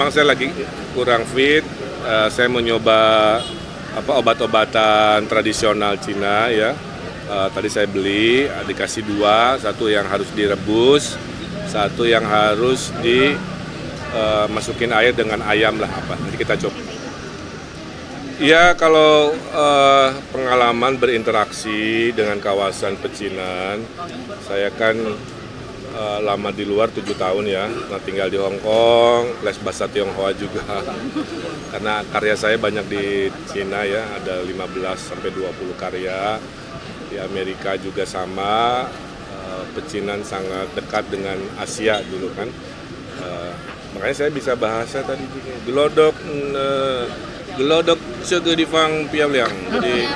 Memang saya lagi kurang fit, saya mau nyoba obat-obatan tradisional Cina ya. Tadi saya beli, dikasih dua, satu yang harus direbus, satu yang harus dimasukin air dengan ayam lah apa. Nanti kita coba. Ya kalau pengalaman berinteraksi dengan kawasan pecinan, saya kan lama di luar 7 tahun ya, tinggal di Hong Kong, les bahasa Tionghoa juga. Karena karya saya banyak di Cina ya, ada 15-20 karya. Di Amerika juga sama, pecinan sangat dekat dengan Asia dulu kan. Makanya saya bisa bahasa tadi juga. Gelodok segedifang piabliang. Jadi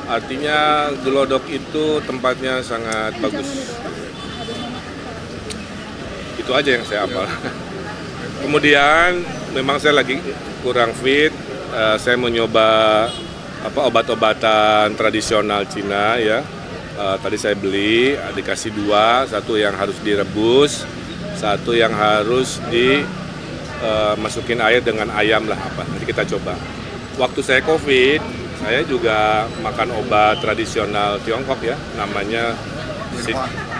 artinya gelodok itu tempatnya sangat bagus. Itu aja yang saya hafal. Kemudian memang saya lagi kurang fit, saya mau nyoba obat-obatan tradisional Cina ya. Tadi saya beli, dikasih dua, satu yang harus direbus, satu yang harus dimasukin air dengan ayam lah apa. Nanti kita coba. Waktu saya COVID, saya juga makan obat tradisional Tiongkok ya, namanya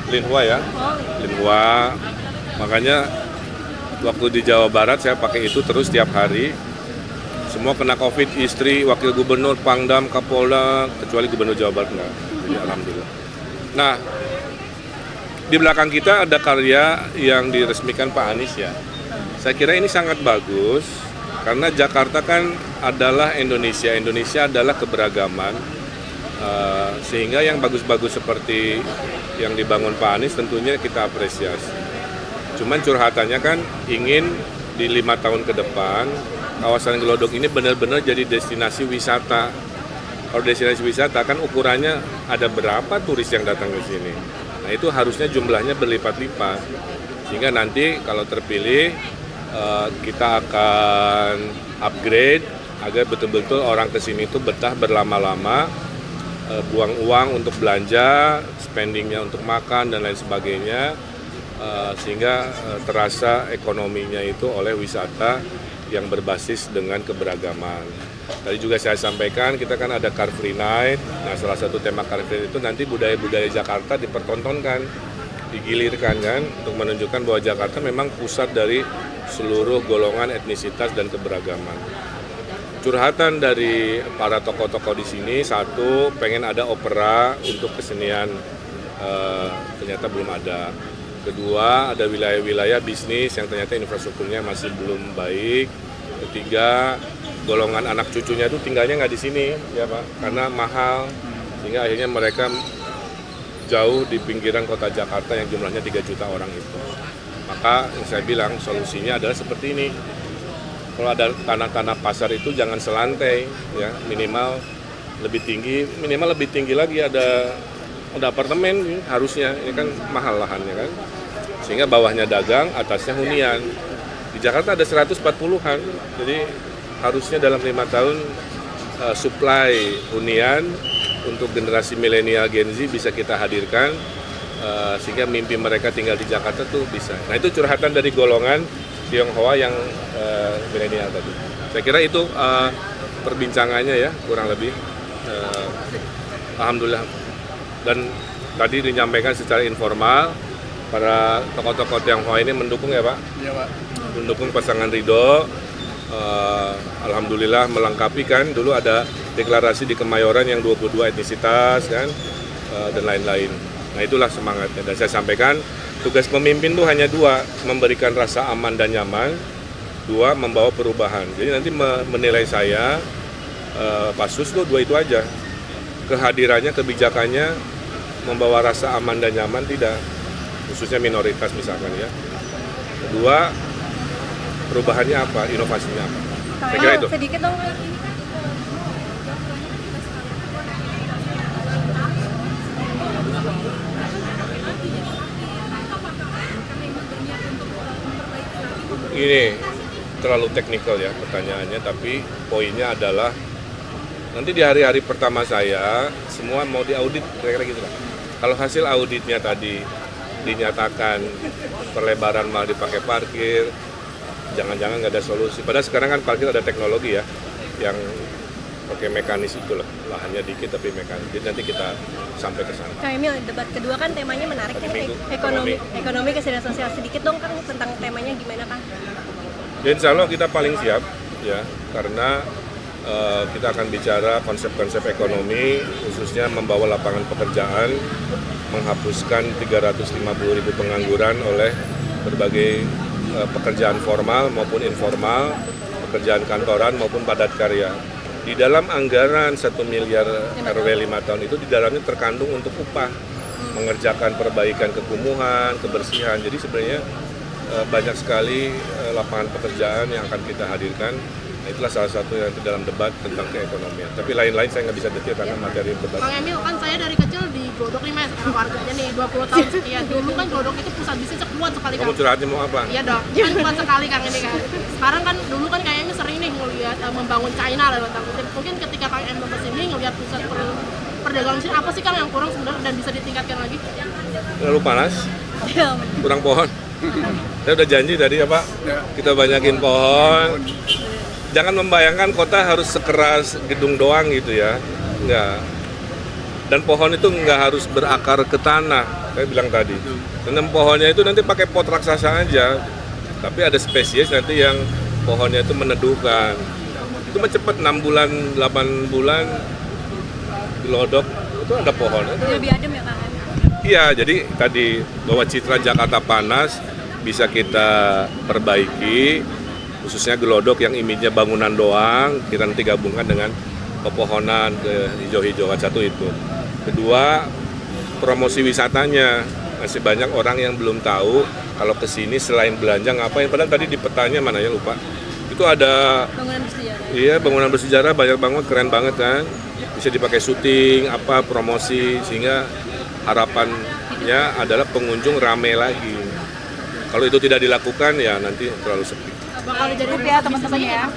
Linhua ya, Linhua. Makanya waktu di Jawa Barat saya pakai itu terus tiap hari. Semua kena COVID, istri, wakil gubernur, pangdam, kapolda, kecuali gubernur Jawa Barat enggak. Jadi alhamdulillah. Nah, di belakang kita ada karya yang diresmikan Pak Anies ya. Saya kira ini sangat bagus karena Jakarta kan adalah Indonesia. Indonesia adalah keberagaman. Sehingga yang bagus-bagus seperti yang dibangun Pak Anies tentunya kita apresiasi. Cuman curhatannya kan ingin di 5 tahun ke depan kawasan Gelodok ini benar-benar jadi destinasi wisata. Kalau destinasi wisata kan ukurannya ada berapa turis yang datang ke sini. Nah itu harusnya jumlahnya berlipat-lipat. Sehingga nanti kalau terpilih kita akan upgrade agar betul-betul orang ke sini itu betah berlama-lama, buang uang untuk belanja, spendingnya untuk makan dan lain sebagainya. Sehingga terasa ekonominya itu oleh wisata yang berbasis dengan keberagaman. Tadi juga saya sampaikan kita kan ada Car Free Night. Nah salah satu tema Car Free Night itu nanti budaya-budaya Jakarta dipertontonkan, digilirkan kan untuk menunjukkan bahwa Jakarta memang pusat dari seluruh golongan etnisitas dan keberagaman. Curhatan dari para tokoh-tokoh di sini, satu pengen ada opera untuk kesenian, ternyata belum ada. Kedua, ada wilayah-wilayah bisnis yang ternyata infrastrukturnya masih belum baik. Ketiga, golongan anak cucunya itu tinggalnya nggak di sini, ya Pak, karena mahal. Sehingga akhirnya mereka jauh di pinggiran kota Jakarta yang jumlahnya 3 juta orang itu. Maka yang saya bilang solusinya adalah seperti ini. Kalau ada tanah-tanah pasar itu jangan selantai, ya minimal lebih tinggi lagi ada apartemen harusnya, ini kan mahal lahannya kan. Sehingga bawahnya dagang, atasnya hunian. Di Jakarta ada 140-an, jadi harusnya dalam 5 tahun supply hunian untuk generasi milenial Gen Z bisa kita hadirkan, sehingga mimpi mereka tinggal di Jakarta tuh bisa. Nah itu curhatan dari golongan Tionghoa yang milenial tadi. Saya kira itu perbincangannya ya kurang lebih. Alhamdulillah. Dan tadi menyampaikan secara informal, para tokoh-tokoh Tionghoa ini mendukung ya Pak? Iya Pak. Mendukung pasangan Ridho. Alhamdulillah melengkapi kan, dulu ada deklarasi di Kemayoran yang 22 etnisitas kan, dan lain-lain. Nah itulah semangatnya. Dan saya sampaikan, tugas pemimpin itu hanya dua, memberikan rasa aman dan nyaman, dua, membawa perubahan. Jadi nanti menilai saya, Pak Sus tuh dua itu aja. Kehadirannya, kebijakannya, membawa rasa aman dan nyaman tidak, khususnya minoritas misalkan ya. Kedua, perubahannya apa, inovasinya apa. Saya kira itu. Sedikit dong. Ini terlalu teknikal ya pertanyaannya, tapi poinnya adalah nanti di hari-hari pertama saya semua mau diaudit kira-kira gitu lah. Kalau hasil auditnya tadi dinyatakan perlebaran mal dipakai parkir, jangan-jangan nggak ada solusi. Padahal sekarang kan parkir ada teknologi ya, yang pakai mekanis itulah, lahannya dikit tapi mekanis. Jadi nanti kita sampai ke sana. Kang Emil, debat kedua kan temanya menarik kan, ekonomi kesejahteraan sosial. Sedikit dong Kang tentang temanya gimana Kang? Ya, insya Allah kita paling siap ya, karena kita akan bicara konsep-konsep ekonomi, khususnya membawa lapangan pekerjaan, menghapuskan 350.000 pengangguran oleh berbagai pekerjaan formal maupun informal, pekerjaan kantoran maupun padat karya. Di dalam anggaran 1 miliar RW 5 tahun itu di dalamnya terkandung untuk upah, mengerjakan perbaikan kekumuhan, kebersihan. Jadi sebenarnya banyak sekali lapangan pekerjaan yang akan kita hadirkan. Nah, itulah salah satu yang dalam debat tentang keekonomian. Tapi lain-lain saya nggak bisa detail karena materi debat. Kang Emil, kan saya dari kecil di Glodok nih Mas, warganya nih 20 tahun sekian. Dulu kan Glodok itu pusat bisnis kuat sekali Kang. Kamu curhatnya mau apa? Iya dong, kan kuat sekali Kang ini kan. Sekarang kan dulu kan kayaknya sering nih ngelihat membangun China dalam tanda kutip. Mungkin ketika Kang Emil kesini ngelihat pusat perdagangan sini, apa sih Kang yang kurang sebenarnya dan bisa ditingkatkan lagi? Terlalu panas, kurang pohon. Saya udah janji tadi ya Pak, kita banyakin pohon. Jangan membayangkan kota harus sekeras gedung doang gitu ya, enggak. Dan pohon itu enggak harus berakar ke tanah, saya bilang tadi. Tanam pohonnya itu nanti pakai pot raksasa aja, tapi ada spesies nanti yang pohonnya itu meneduhkan. Itu mah cepet 6 bulan, 8 bulan di Glodok itu ada pohon. Lebih adem ya Kang? Iya, jadi tadi bahwa citra Jakarta panas bisa kita perbaiki, khususnya Glodok yang image-nya bangunan doang, kita nanti gabungkan dengan pepohonan ke hijau-hijauan. Satu itu. Kedua, promosi wisatanya. Masih banyak orang yang belum tahu kalau ke sini selain belanja ngapain. Padahal tadi di petanya mana ya lupa. Itu ada Bangunan bersejarah. Iya, bangunan bersejarah banyak banget, keren banget kan. Bisa dipakai syuting, promosi, sehingga harapannya adalah pengunjung rame lagi. Kalau itu tidak dilakukan ya nanti terlalu sepi. Bakal dijadikan ya teman-teman ya.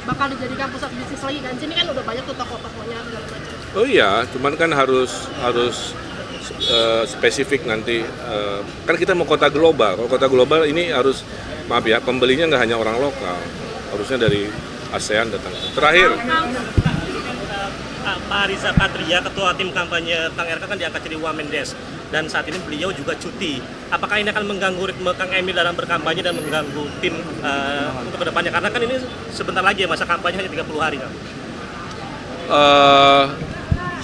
Bakal dijadikan pusat bisnis lagi kan. Sini kan udah banyak tuh toko-tokonya segala macam. Oh iya, cuman kan harus spesifik nanti. Kan kita mau kota global. Kalau kota global ini harus, maaf ya, pembelinya nggak hanya orang lokal. Harusnya dari ASEAN datang. Terakhir. Pak Riza Patria, Ketua Tim Kampanye Kang RK kan diangkat jadi Wamendes dan saat ini beliau juga cuti. Apakah ini akan mengganggu ritme Kang Emil dalam berkampanye dan mengganggu tim untuk kedepannya? Karena kan ini sebentar lagi ya, masa kampanye hanya 30 hari kan?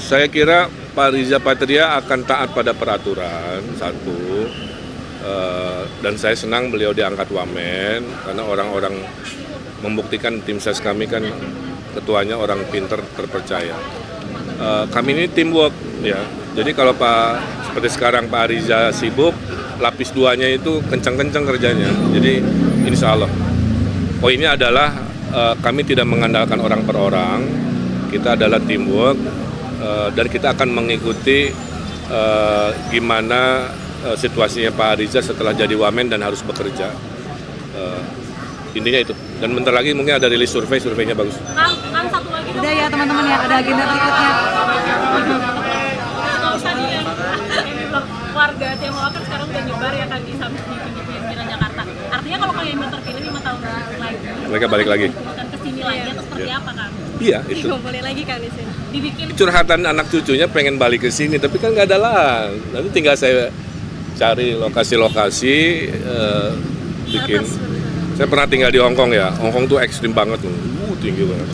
Saya kira Pak Riza Patria akan taat pada peraturan, satu. Dan saya senang beliau diangkat Wamen, karena orang-orang membuktikan tim ses kami kan ketuanya orang pinter, terpercaya. Kami ini teamwork ya. Jadi kalau seperti sekarang Pak Riza sibuk, lapis duanya itu kencang-kencang kerjanya. Jadi insya Allah. Poinnya adalah kami tidak mengandalkan orang per orang. Kita adalah teamwork dan kita akan mengikuti gimana situasinya Pak Riza setelah jadi Wamen dan harus bekerja. Intinya itu. Dan bentar lagi mungkin ada rilis surveinya bagus. Kang, satu lagi dong. Udah ya teman-teman ya, ada agenda berikutnya. Nggak usah nih ya. Warga Tionghoa kan sekarang udah nyebar ya kan di pinggiran Jakarta. Artinya kalau Kang Emil terpilih 5 tahun lagi, Mereka balik lagi. akan kesini lagi atau seperti apa Kang? Iya, itu. Boleh lagi Kang di sini. Dibikin Curhatan anak cucunya pengen balik ke sini, tapi kan nggak ada lah. Nanti tinggal saya cari lokasi-lokasi, bikin. Saya pernah tinggal di Hong Kong ya. Hong Kong tuh ekstrim banget tuh, tinggi banget.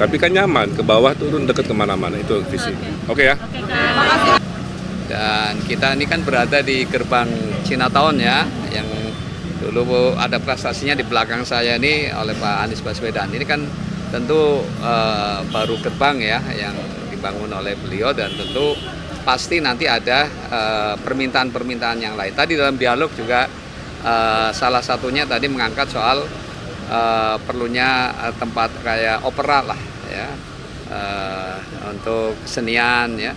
Tapi kan nyaman, ke bawah turun deket kemana-mana, itu visi. Oke ya. Oke Kang. Dan kita ini kan berada di gerbang Chinatown ya, yang dulu ada prestasinya di belakang saya ini oleh Pak Anies Baswedan. Ini kan tentu baru gerbang ya yang dibangun oleh beliau, dan tentu pasti nanti ada permintaan-permintaan yang lain. Tadi dalam dialog juga salah satunya tadi mengangkat soal perlunya tempat kayak opera lah ya, untuk kesenian ya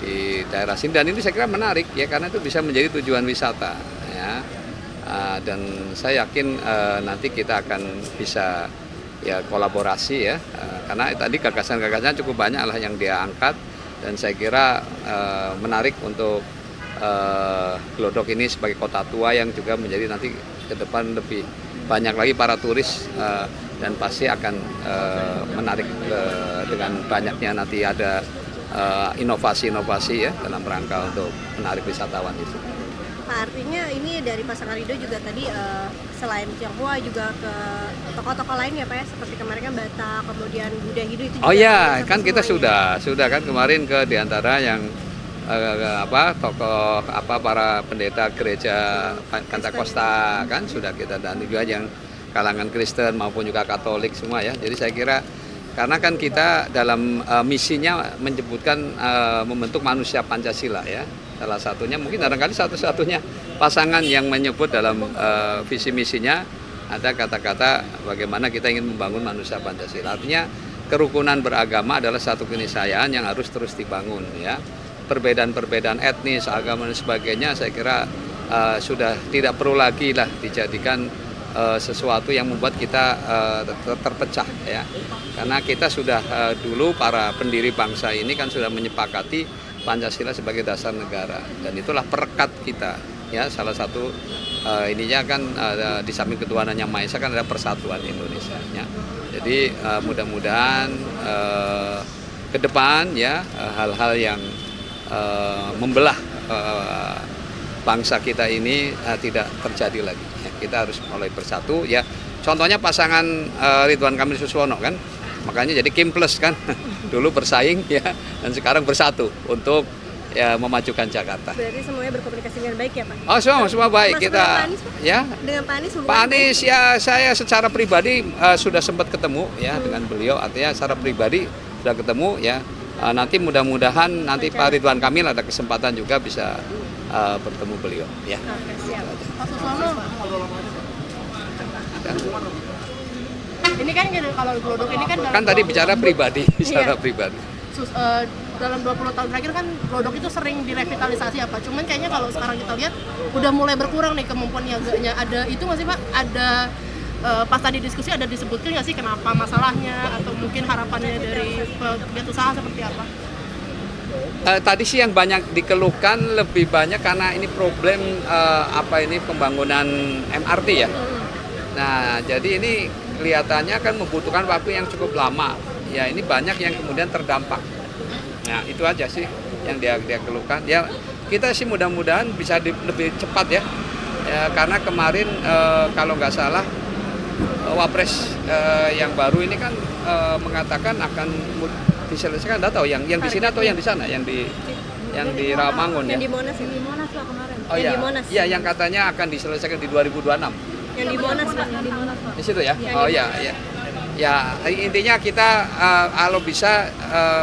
di daerah sini, dan ini saya kira menarik ya karena itu bisa menjadi tujuan wisata ya. Dan saya yakin nanti kita akan bisa ya kolaborasi ya, karena tadi gagasan-gagasan cukup banyak lah yang dia angkat, dan saya kira menarik untuk Glodok ini sebagai kota tua yang juga menjadi nanti ke depan lebih banyak lagi para turis dan pasti akan menarik dengan banyaknya nanti ada inovasi-inovasi ya dalam rangka untuk menarik wisatawan itu. Pak, artinya ini dari pasangan Ridho juga tadi selain Tionghoa juga ke toko-toko lain ya Pak ya, seperti kemarin kan Batak, kemudian Buddha Hindu itu juga. Oh iya, kan kita semuanya. sudah kan kemarin ke diantara yang tokoh para pendeta gereja Pentakosta kan sudah kita, dan juga yang kalangan Kristen maupun juga Katolik semua ya. Jadi saya kira karena kan kita dalam misinya menyebutkan membentuk manusia Pancasila ya. Salah satunya mungkin barangkali satu-satunya pasangan yang menyebut dalam visi misinya ada kata-kata bagaimana kita ingin membangun manusia Pancasila. Artinya kerukunan beragama adalah satu keniscayaan yang harus terus dibangun ya. Perbedaan-perbedaan etnis, agama dan sebagainya saya kira sudah tidak perlu lagi lah dijadikan sesuatu yang membuat kita terpecah ya. Karena kita sudah dulu para pendiri bangsa ini kan sudah menyepakati Pancasila sebagai dasar negara, dan itulah perekat kita ya. Salah satu ininya kan di samping ketuhanan yang Maha Esa kan ada persatuan Indonesia ya. Jadi mudah-mudahan ke depan ya hal-hal yang membelah bangsa kita ini tidak terjadi lagi ya. Kita harus mulai bersatu ya. Contohnya pasangan Ridwan Kamil Suswono kan, makanya jadi Kim Plus kan. Dulu bersaing ya, dan sekarang bersatu untuk ya memajukan Jakarta. Berarti semuanya berkomunikasi dengan baik ya Pak? Oh semua baik Mas, kita Pak Anies, Pak? ya. Dengan Pak Anies hubungan Pak Anies ya, saya secara pribadi sudah sempat ketemu ya dengan beliau, artinya secara pribadi sudah ketemu ya. Nanti mudah-mudahan nanti Pak Ridwan Kamil ada kesempatan juga bisa bertemu beliau ya. Oke, siap. Pak Suswono, ini kan kalau Glodok ini kan dalam Kan tadi 20 bicara pribadi, secara Iya. pribadi. Dalam 20 tahun terakhir kan Glodok itu sering direvitalisasi apa, cuman kayaknya kalau sekarang kita lihat udah mulai berkurang nih kemampuan niaganya. Ada itu nggak sih Pak? Ada pas tadi diskusi ada disebutkan nggak sih kenapa masalahnya, atau mungkin harapannya dari pihak usaha seperti apa? Tadi sih yang banyak dikeluhkan lebih banyak karena ini problem pembangunan MRT ya. Nah, jadi ini kelihatannya kan membutuhkan waktu yang cukup lama. Ya, ini banyak yang kemudian terdampak. Nah, itu aja sih yang dia keluhkan. Ya, kita sih mudah-mudahan bisa lebih cepat ya. Karena kemarin kalau nggak salah Wapres yang baru ini kan mengatakan akan diselesaikan, nggak tahu yang di sini atau yang di sana, yang di Rawamangun ya. Yang di Monas ya? Di Monas lah kemarin. Oh Yang iya. di Monas. Iya, yang katanya akan diselesaikan di 2026. Yang di Monas Pak? Yang di Monas Pak. Di situ ya? Oh iya, iya. Ya, intinya kita kalau bisa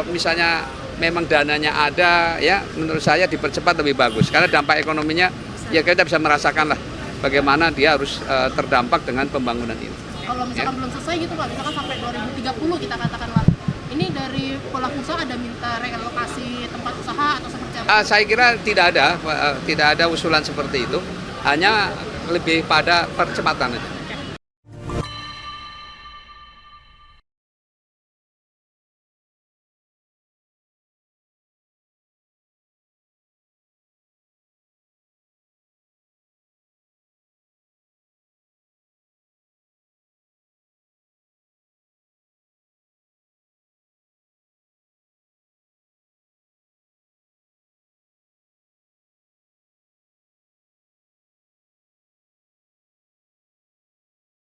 misalnya memang dananya ada ya, menurut saya dipercepat lebih bagus. Karena dampak ekonominya ya kita bisa merasakan lah bagaimana dia harus terdampak dengan pembangunan ini. Kalau misalkan belum selesai gitu Pak, misalkan sampai 2030 kita katakanlah, ini dari pelaku usaha ada minta relokasi tempat usaha atau seperti apa? Saya kira tidak ada usulan seperti itu, hanya lebih pada percepatan aja.